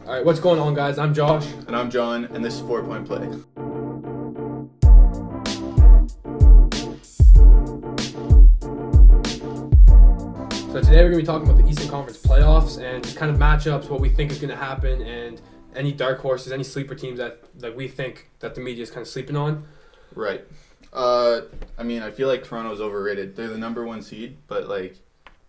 All right, what's going on, guys? I'm Josh. And I'm John, and this is 4 Point Play. So today we're going to be talking about the Eastern Conference playoffs and just kind of matchups, what we think is going to happen, and any dark horses, any sleeper teams that we think that the media is kind of sleeping on. Right. I feel like Toronto's overrated. They're the number one seed, but I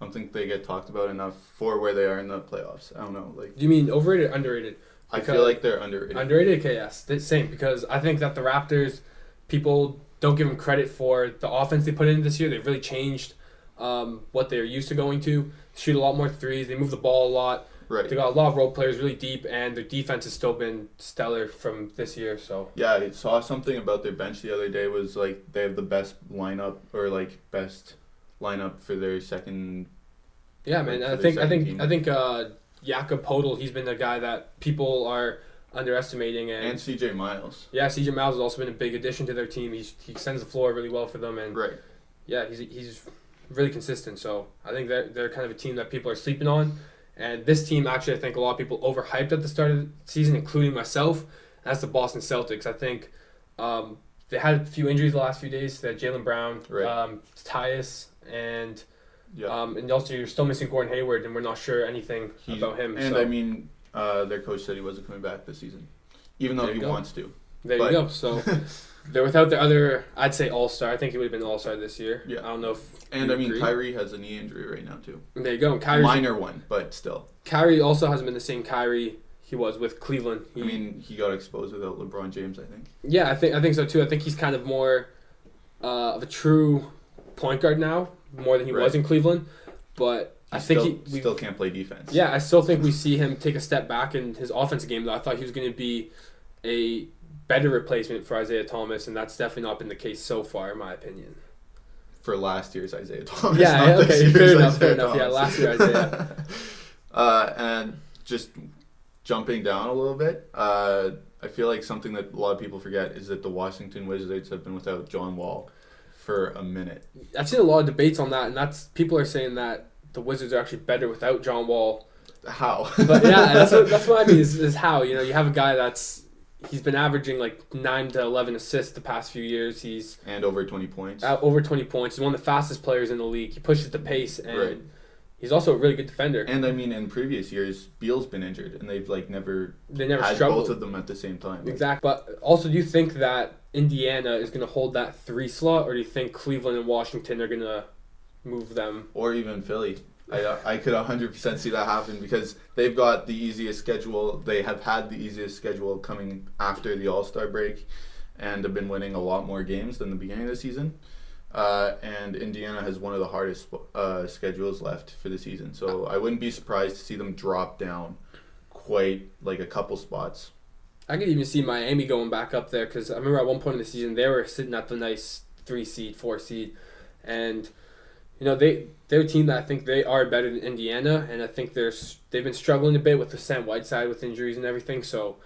don't think they get talked about enough for where they are in the playoffs. I don't know. Do you mean overrated or underrated? I feel like they're underrated. Underrated? Okay, yes. Same, because I think that the Raptors, people don't give them credit for the offense they put in this year. They've really changed what they're used to going to. Shoot a lot more threes. They move the ball a lot. Right. They got a lot of role players really deep, and their defense has still been stellar from this year. So yeah, I saw something about their bench the other day was they have the best lineup or best lineup for their second. Yeah, man. I think Jakob Podol, he's been the guy that people are underestimating, and CJ Miles. Yeah, CJ Miles has also been a big addition to their team. He extends the floor really well for them, and right. Yeah, he's really consistent. So I think they're kind of a team that people are sleeping on. And this team, actually, I think a lot of people overhyped at the start of the season, including myself. That's the Boston Celtics. I think they had a few injuries the last few days. They had Jaylen Brown, right. Tyus, and yeah. And also you're still missing Gordon Hayward, and we're not sure anything about him. And their coach said he wasn't coming back this season, even though he wants to. There you go. So they're without the other, I'd say, all-star. I think he would have been an all-star this year. Yeah. I don't know if. And Kyrie has a knee injury right now too. There you go. Minor one, but still. Kyrie also hasn't been the same Kyrie he was with Cleveland. He got exposed without LeBron James, I think. Yeah, I think so too. I think he's kind of more of a true point guard now, more than he was in Cleveland. But I think he still can't play defense. Yeah, I still think we see him take a step back in his offensive game, though. I thought he was going to be a better replacement for Isaiah Thomas, and that's definitely not been the case so far, in my opinion. For last year's Isaiah Thomas. Yeah, okay, fair enough. Yeah, last year Isaiah. And just jumping down a little bit, I feel like something that a lot of people forget is that the Washington Wizards have been without John Wall for a minute. I've seen a lot of debates on that, and people are saying that the Wizards are actually better without John Wall. How? But yeah, that's what I mean is how. You have a guy he's been averaging 9 to 11 assists the past few years. And over 20 points. Over 20 points. He's one of the fastest players in the league. He pushes the pace, and right. He's also a really good defender. And in previous years, Beal's been injured, and they've never had struggled. Both of them at the same time. Exactly. But also, do you think that Indiana is going to hold that 3 slot, or do you think Cleveland and Washington are going to move them? Or even Philly. I could 100% see that happen because they've got the easiest schedule. They have had the easiest schedule coming after the All-Star break and have been winning a lot more games than the beginning of the season. And Indiana has one of the hardest schedules left for the season. So I wouldn't be surprised to see them drop down quite a couple spots. I could even see Miami going back up there because I remember at one point in the season they were sitting at the nice 3 seed, 4 seed. And they're a team that I think they are better than Indiana, and I think they've been struggling a bit with the Sam Whiteside with injuries and everything. So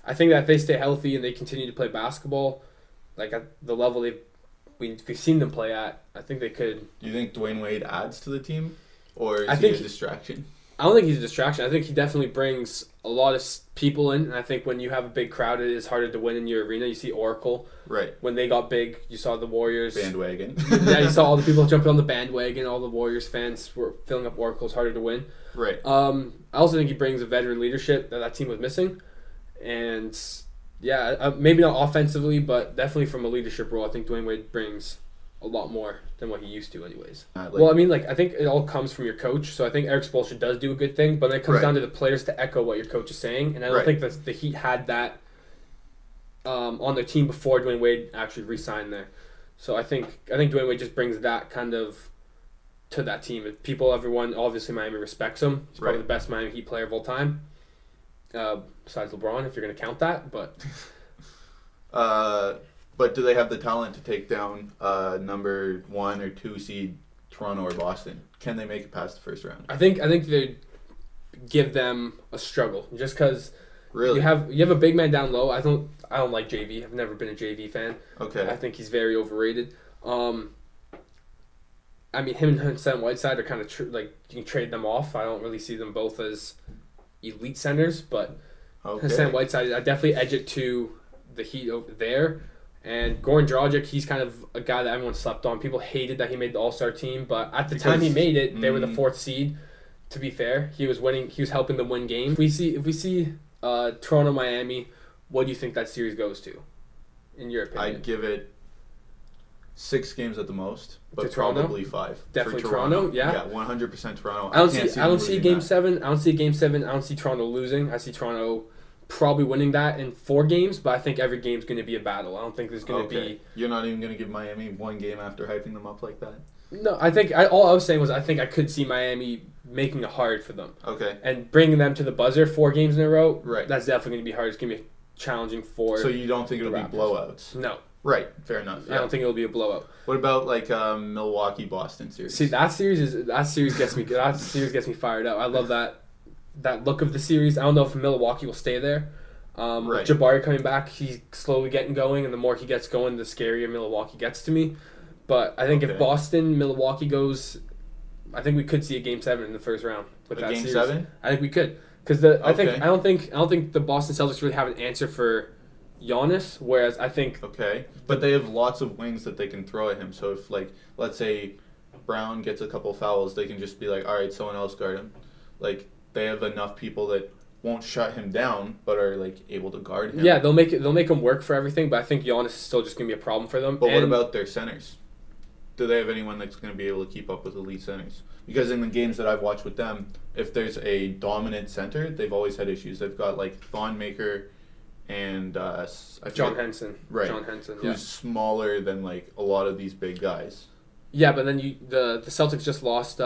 I think that if they stay healthy and they continue to play basketball, at the level we've seen them play at, I think they could. Do you think Dwayne Wade adds to the team, or is he a distraction? I don't think he's a distraction. I think he definitely brings a lot of people in, and I think when you have a big crowd, it is harder to win in your arena. You see Oracle. Right. When they got big, you saw the Warriors. Bandwagon. Yeah, you saw all the people jumping on the bandwagon. All the Warriors fans were filling up Oracle. It's harder to win. Right. I also think he brings a veteran leadership that team was missing. And, yeah, maybe not offensively, but definitely from a leadership role, I think Dwayne Wade brings a lot more than what he used to anyways. I think it all comes from your coach. So I think Eric Spoelstra does do a good thing, but then it comes down to the players to echo what your coach is saying. And I don't think that the Heat had that on their team before Dwayne Wade actually re-signed there. So I think Dwayne Wade just brings that kind of to that team. Everyone, obviously Miami respects him. He's probably the best Miami Heat player of all time. Besides LeBron, if you're going to count that. But do they have the talent to take down number 1 or 2 seed Toronto or Boston? Can they make it past the first round? I think they give them a struggle just because really? you have a big man down low. I don't like JV. I've never been a JV fan. Okay. I think he's very overrated. Him and Sam Whiteside are kind of you can trade them off. I don't really see them both as elite centers, but Okay. Whiteside, I definitely edge it to the Heat over there. And Goran Dragic, he's kind of a guy that everyone slept on. People hated that he made the All-Star team, but at the time he made it, they were the 4th seed. To be fair, he was winning. He was helping them win games. If we see Toronto Miami, what do you think that series goes to? In your opinion, I'd give it 6 games at the most, but Toronto? probably 5. Definitely For Toronto. Yeah, yeah, 100% Toronto. I don't see them Game losing 7. I don't see Game 7. I don't see Toronto losing. I see Toronto probably winning that in 4 games, but I think every game's going to be a battle. I don't think there's going to be. You're not even going to give Miami 1 game after hyping them up like that? No, I think all I was saying was I think I could see Miami making it hard for them. Okay. And bringing them to the buzzer 4 games in a row. Right. That's definitely going to be hard. It's going to be challenging for. So you don't think it'll be Raptors. blowouts? No. Right. Fair enough. Yeah. I don't think it'll be a blowout. What about like Milwaukee Boston series? See, that series gets me fired up. I love that look of the series. I don't know if Milwaukee will stay there. Right. With Jabari coming back, he's slowly getting going, and the more he gets going, the scarier Milwaukee gets to me. But I think if Boston Milwaukee goes, I think we could see a Game 7 in the first round with that Game series. 7? I think we could, because I don't think the Boston Celtics really have an answer for Giannis. Whereas I think but they have lots of wings that they can throw at him. So if like let's say Brown gets a couple fouls, they can just be like, all right, someone else guard him. Like they have enough people that won't shut him down, but are like able to guard him. Yeah, they'll make him work for everything. But I think Giannis is still just gonna be a problem for them. But what about their centers? Do they have anyone that's going to be able to keep up with elite centers? Because in the games that I've watched with them, if there's a dominant center, they've always had issues. They've got like Thon Maker and John Henson. Right. John Henson, who's smaller than like a lot of these big guys. Yeah, but then the Celtics just lost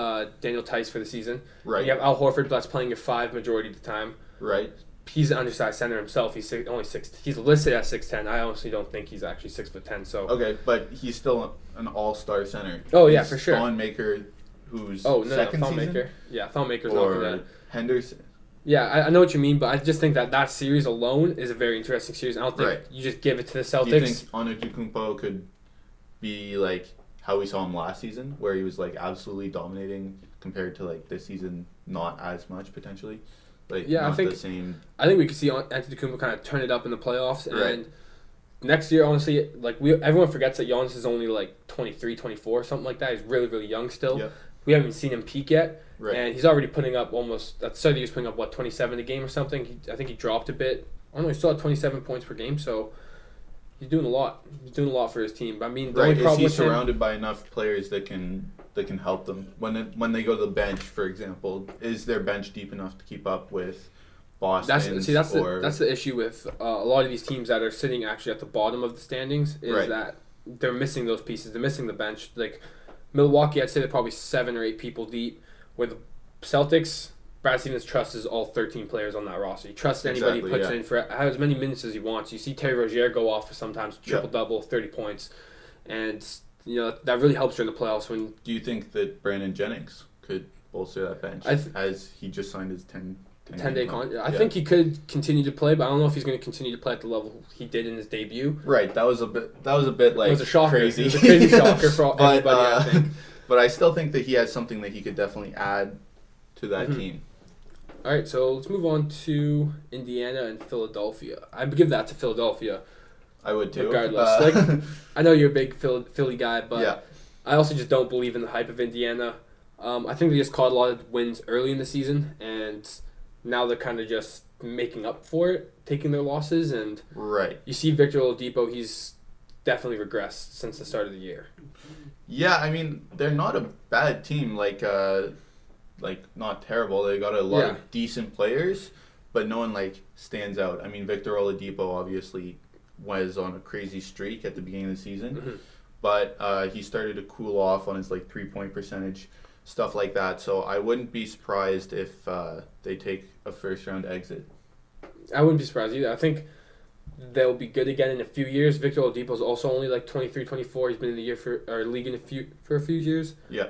Daniel Tice for the season. Right. You have Al Horford that's playing your 5 majority of the time. Right. He's an undersized center himself. He's only 6. He's listed at 6'10". I honestly don't think he's actually 6'10". So okay, but he's still an all-star center. Oh yeah, for sure. Thon Maker, who's Thon season? Maker. Yeah, Thon Maker's not gonna. Henderson. Yeah, I know what you mean, but I just think that series alone is a very interesting series. I don't think you just give it to the Celtics. Do you think Antetokounmpo could be like how we saw him last season, where he was like absolutely dominating compared to like this season, not as much potentially? Like, yeah, not I think the same. I think we could see Antetokounmpo kind of turn it up in the playoffs, and next year, honestly, like everyone forgets that Giannis is only like 23, 24, something like that. He's really, really young still. Yep. We haven't seen him peak yet, Right. and he's already putting up almost. At the start of the year, he was putting up 27 a game or something. I think he dropped a bit. I don't know. He still had 27 points per game, so he's doing a lot. He's doing a lot for his team. But I mean, the only problem is he with surrounded by enough players that can help them when they go to the bench, for example? Is their bench deep enough to keep up with Boston? That's the issue with a lot of these teams that are sitting actually at the bottom of the standings is that they're missing those pieces. They're missing the bench. Like Milwaukee, I'd say they're probably 7 or 8 people deep. Where the Celtics, Brad Stevens trusts all 13 players on that roster. He trusts anybody he puts in for have as many minutes as he wants. You see Terry Rozier go off for sometimes triple-double, 30 points. And you know that really helps during the playoffs. When do you think that Brandon Jennings could bolster that bench as he just signed his 10-day contract? I think he could continue to play, but I don't know if he's going to continue to play at the level he did in his debut. Right, that was a bit like it was a shocker. Crazy. It was a crazy shocker for everybody. I think. But I still think that he has something that he could definitely add to that team. All right, so let's move on to Indiana and Philadelphia. I would give that to Philadelphia. I would too. Regardless, I know you're a big Philly guy, but I also just don't believe in the hype of Indiana. I think they just caught a lot of wins early in the season, and now they're kind of just making up for it, taking their losses. And you see Victor Oladipo, he's definitely regressed since the start of the year. Yeah, I mean, they're not a bad team, like not terrible. They got a lot of decent players, but no one like stands out. I mean, Victor Oladipo obviously was on a crazy streak at the beginning of the season, but he started to cool off on his like 3-point percentage, stuff like that. So I wouldn't be surprised if they take a first round exit. I wouldn't be surprised either. I think they'll be good again in a few years. Victor Oladipo's also only like 23, 24. He's been in the league for a few years. Yeah.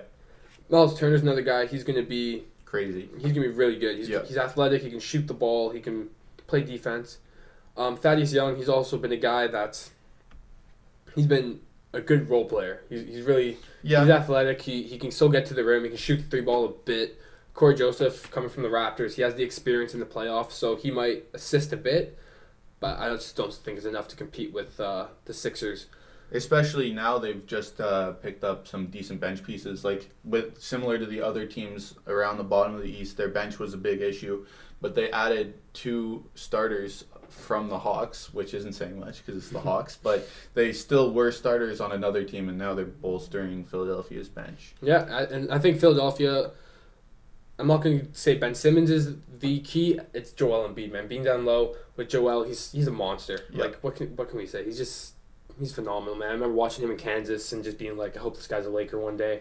Miles Turner's another guy. He's going to be crazy. He's going to be really good. He's athletic. He can shoot the ball. He can play defense. Thaddeus Young, he's also been a guy he's been a good role player. He's really he's athletic. He can still get to the rim. He can shoot the 3 ball a bit. Corey Joseph coming from the Raptors, he has the experience in the playoffs, so he might assist a bit, but I just don't think it's enough to compete with the Sixers. Especially now they've just picked up some decent bench pieces. Like similar to the other teams around the bottom of the East, their bench was a big issue, but they added 2 starters from the Hawks, which isn't saying much because it's the Hawks, but they still were starters on another team, and now they're bolstering Philadelphia's bench. Yeah, and I think Philadelphia, I'm not going to say Ben Simmons is the key. It's Joel Embiid, man. Being down low with Joel, he's a monster. Yep. Like, what can we say? He's phenomenal, man. I remember watching him in Kansas and just being like, I hope this guy's a Laker one day.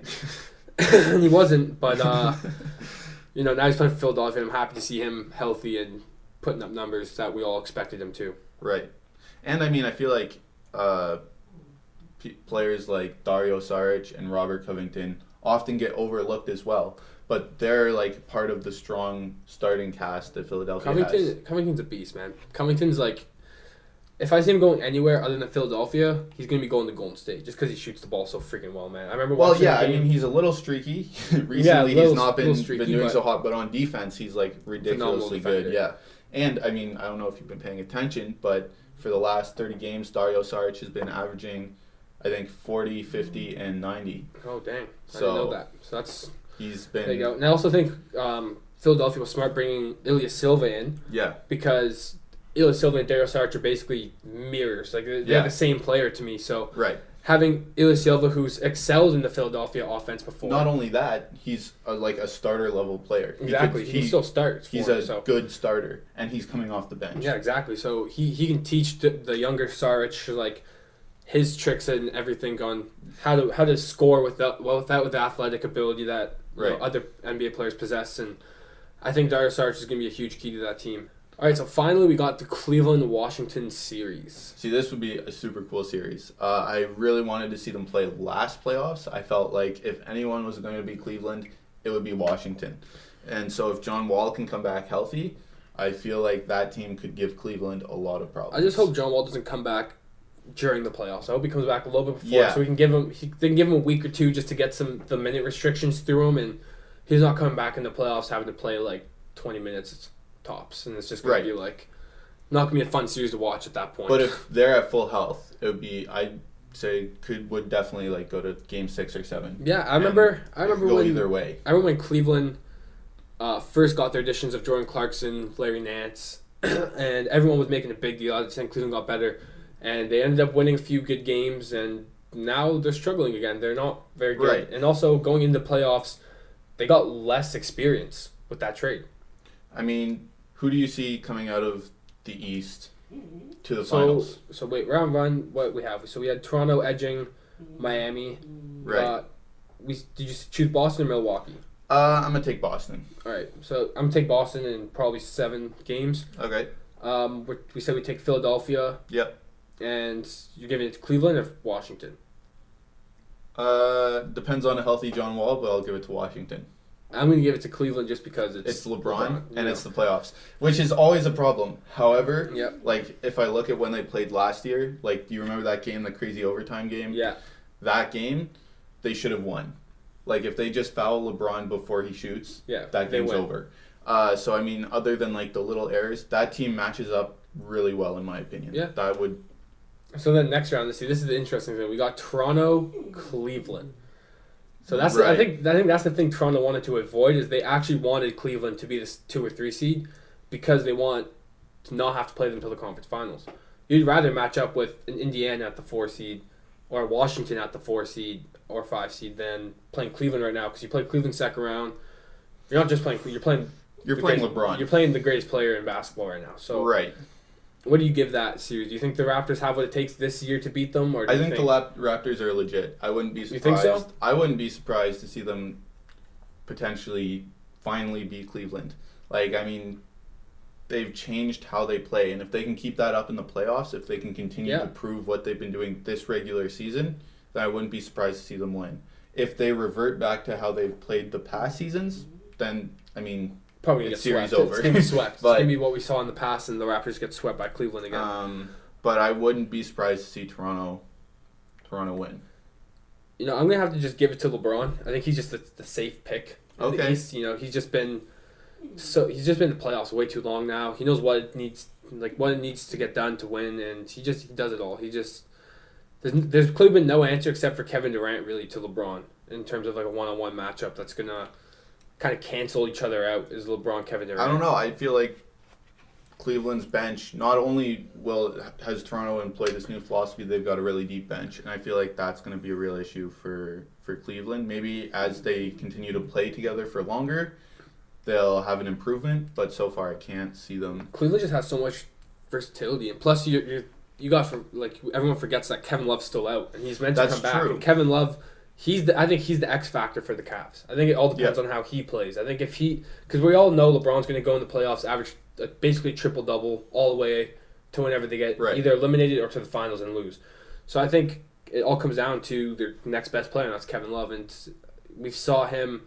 And he wasn't, but now he's playing for Philadelphia, and I'm happy to see him healthy and putting up numbers that we all expected him to. Right. And I mean, I feel like players like Dario Saric and Robert Covington often get overlooked as well, but they're like part of the strong starting cast that Philadelphia has. Covington's a beast, man. Covington's like, if I see him going anywhere other than Philadelphia, he's going to be going to Golden State just because he shoots the ball so freaking well, man. I remember watching I mean, he's a little streaky. Recently, he's not been doing so hot, but on defense, he's like ridiculously good. Yeah. And I mean, I don't know if you've been paying attention, but for the last 30 games, Dario Saric has been averaging, I think, 40, 50, and 90. Oh, dang. I didn't know that. So he's been... There you go. And I also think Philadelphia was smart bringing Ilya Silva in. Yeah. Because Ilya Silva and Dario Saric are basically mirrors. Like, they're the same player to me. So right. Having Ilya Silva, who's excelled in the Philadelphia offense before. Not only that, he's a starter level player. Exactly. He still starts. He's a good starter, and he's coming off the bench. Yeah, exactly. So he can teach the younger Saric like his tricks and everything on how to score with the athletic ability that other NBA players possess, and I think Dario Saric is going to be a huge key to that team. All right, so finally we got the Cleveland-Washington series. See, this would be a super cool series. I really wanted to see them play last playoffs. I felt like if anyone was going to be Cleveland, it would be Washington. And so if John Wall can come back healthy, I feel like that team could give Cleveland a lot of problems. I just hope John Wall doesn't come back during the playoffs. I hope he comes back a little bit before, so we can they can give him a week or two just to get the minute restrictions through him, and he's not coming back in the playoffs having to play like 20 minutes tops, and it's just going to be like not going to be a fun series to watch at that point. But if they're at full health, it would be, I'd say, would definitely like go to game 6 or 7. Yeah, I remember go either way. I remember when Cleveland first got their additions of Jordan Clarkson, Larry Nance, and everyone was making a big deal. I think Cleveland got better, and they ended up winning a few good games, and now they're struggling again. They're not very good. Right. And also going into playoffs, they got less experience with that trade. I mean, who do you see coming out of the East to the finals? So wait, round one, what we have? So we had Toronto edging Miami. Right. Did you choose Boston or Milwaukee? I'm going to take Boston. All right. So I'm going to take Boston in probably 7 games. Okay. We said we take Philadelphia. Yep. And you're giving it to Cleveland or Washington? Depends on a healthy John Wall, but I'll give it to Washington. I'm going to give it to Cleveland just because it's LeBron and it's the playoffs, which is always a problem. However, like if I look at when they played last year, like do you remember that game, the crazy overtime game? Yeah. That game, they should have won. Like if they just foul LeBron before he shoots, that game's over. So I mean, other than like the little errors, that team matches up really well in my opinion. Yeah. That would. So then next round, this is the interesting thing. We got Toronto, Cleveland. So that's right. I think that's the thing Toronto wanted to avoid is they actually wanted Cleveland to be this 2 or 3 seed because they want to not have to play them until the conference finals. You'd rather match up with an Indiana at the 4 seed or Washington at the 4 seed or 5 seed than playing Cleveland right now because you play Cleveland second round. You're not just playing Cleveland. You're playing LeBron. You're playing the greatest player in basketball right now. So right. What do you give that series? Do you think the Raptors have what it takes this year to beat them, or do I think the Raptors are legit. I wouldn't be surprised. You think so? I wouldn't be surprised to see them potentially finally beat Cleveland. Like, I mean, they've changed how they play, and if they can keep that up in the playoffs, if they can continue to prove what they've been doing this regular season, then I wouldn't be surprised to see them win. If they revert back to how they've played the past seasons, then I mean. Probably the series over. It's going to be swept. It's going to be what we saw in the past, and the Raptors get swept by Cleveland again. But I wouldn't be surprised to see Toronto win. You know, I'm going to have to just give it to LeBron. I think he's just the safe pick In the East, he's just been in the playoffs way too long now. He knows what it needs to get done to win, and he does it all. There's clearly been no answer except for Kevin Durant really to LeBron in terms of like a one-on-one matchup that's gonna kind of cancel each other out. Is LeBron Kevin Durant? I don't know. I feel like Cleveland's bench, not only has Toronto employed this new philosophy, they've got a really deep bench, and I feel like that's going to be a real issue for Cleveland. Maybe as they continue to play together for longer, they'll have an improvement, but so far I can't see them. Cleveland just has so much versatility, and plus you got everyone forgets that Kevin Love's still out, and he's meant to come back. And Kevin Love, I think he's the X factor for the Cavs. I think it all depends on how he plays. I think because we all know LeBron's going to go in the playoffs, average basically triple-double all the way to whenever they get either eliminated or to the finals and lose. So I think it all comes down to their next best player, and that's Kevin Love. And we saw him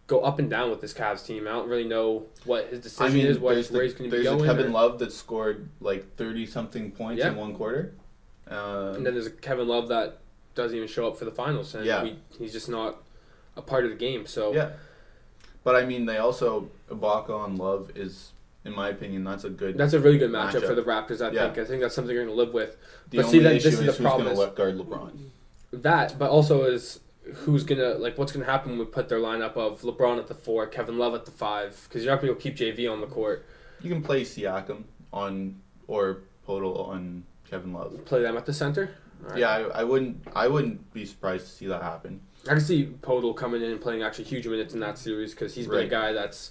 go up and down with this Cavs team. I don't really know what his decision is, where he's going to be going. There's a Kevin Love that scored like 30-something points in one quarter. And then there's a Kevin Love that doesn't even show up for the finals. And he's just not a part of the game. So yeah. But I mean, they also, Ibaka on Love is, in my opinion, that's a really good matchup for the Raptors. I think that's something you're going to live with. The only issue is who's going to guard LeBron. That, but also is what's going to happen when we put their lineup of LeBron at the 4, Kevin Love at the 5, because you're not going to keep JV on the court. You can play Siakam or Podol on Kevin Love. Play them at the center? Right. Yeah, I wouldn't be surprised to see that happen. I can see Podol coming in and playing actually huge minutes in that series because he's been a guy that's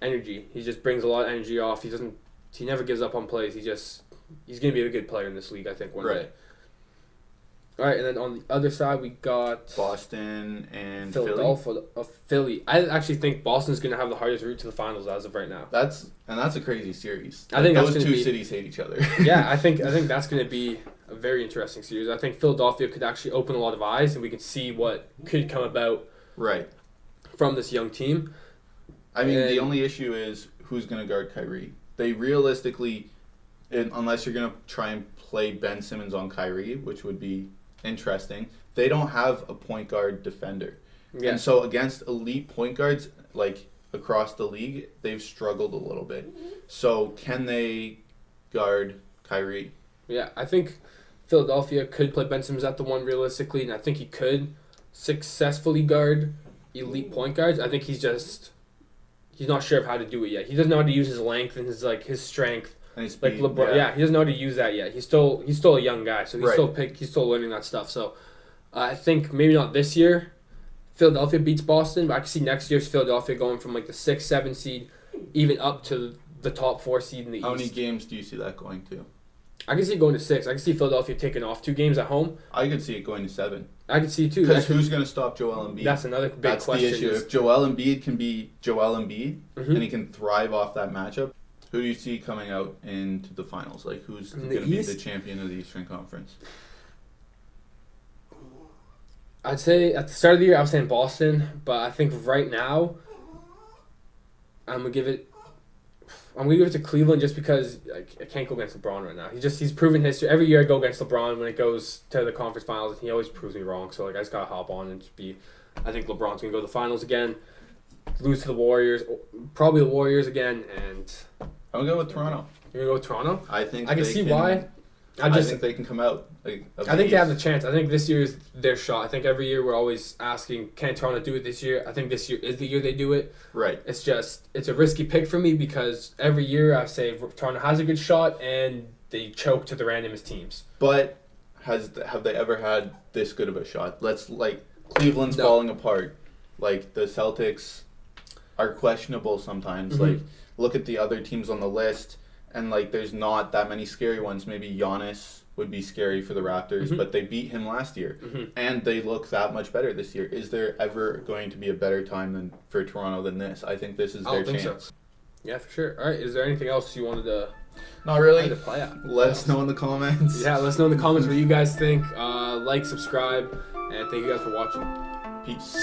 energy. He just brings a lot of energy off. He never gives up on plays. He's going to be a good player in this league, I think, one day. All right, and then on the other side we got Boston and Philly. I actually think Boston's going to have the hardest route to the finals as of right now. That's a crazy series. I think those two cities hate each other. Yeah, I think that's going to be a very interesting series. I think Philadelphia could actually open a lot of eyes, and we could see what could come about from this young team. I mean, the only issue is who's going to guard Kyrie. They realistically, unless you're going to try and play Ben Simmons on Kyrie, which would be interesting, they don't have a point guard defender. Yeah. And so against elite point guards, like across the league, they've struggled a little bit. So can they guard Kyrie? Yeah, I think Philadelphia could play Ben Simmons at the 1 realistically, and I think he could successfully guard elite point guards. I think he's not sure of how to do it yet. He doesn't know how to use his length and his strength. And his speed, like LeBron, he doesn't know how to use that yet. He's still a young guy, so he's still learning that stuff. So I think maybe not this year. Philadelphia beats Boston, but I can see next year's Philadelphia going from like the 6-7 seed, even up to the top 4 seed in the East. How many games do you see that going to? I can see it going to 6. I can see Philadelphia taking off 2 games at home. I could see it going to 7. I can see it too. Because who's going to stop Joel Embiid? That's another big question. That's the issue. If Joel Embiid can be Joel Embiid and he can thrive off that matchup, who do you see coming out into the finals? Like, who's going to be the champion of the Eastern Conference? I'd say at the start of the year, I was saying Boston, but I think right now, I'm gonna give it to Cleveland just because I can't go against LeBron right now. He's proven history. Every year I go against LeBron when it goes to the conference finals, and he always proves me wrong. So I just gotta hop on and just be. I think LeBron's gonna go to the finals again, lose to the Warriors, probably the Warriors again, and I'm gonna go with Toronto. You're gonna go with Toronto? I think I can see why. I think they can come out. I think they have the chance. I think this year is their shot. I think every year we're always asking, can Toronto do it this year? I think this year is the year they do it. Right. It's a risky pick for me because every year I say Toronto has a good shot and they choke to the randomest teams. But have they ever had this good of a shot? Cleveland's falling apart. Like the Celtics are questionable sometimes. Like look at the other teams on the list. And, there's not that many scary ones. Maybe Giannis would be scary for the Raptors, but they beat him last year. And they look that much better this year. Is there ever going to be a better time for Toronto than this? I think this is their chance. So. Yeah, for sure. All right, is there anything else you wanted to... Not really. To play at? Let us know in the comments. Yeah, let us know in the comments what you guys think. Like, subscribe, and thank you guys for watching. Peace.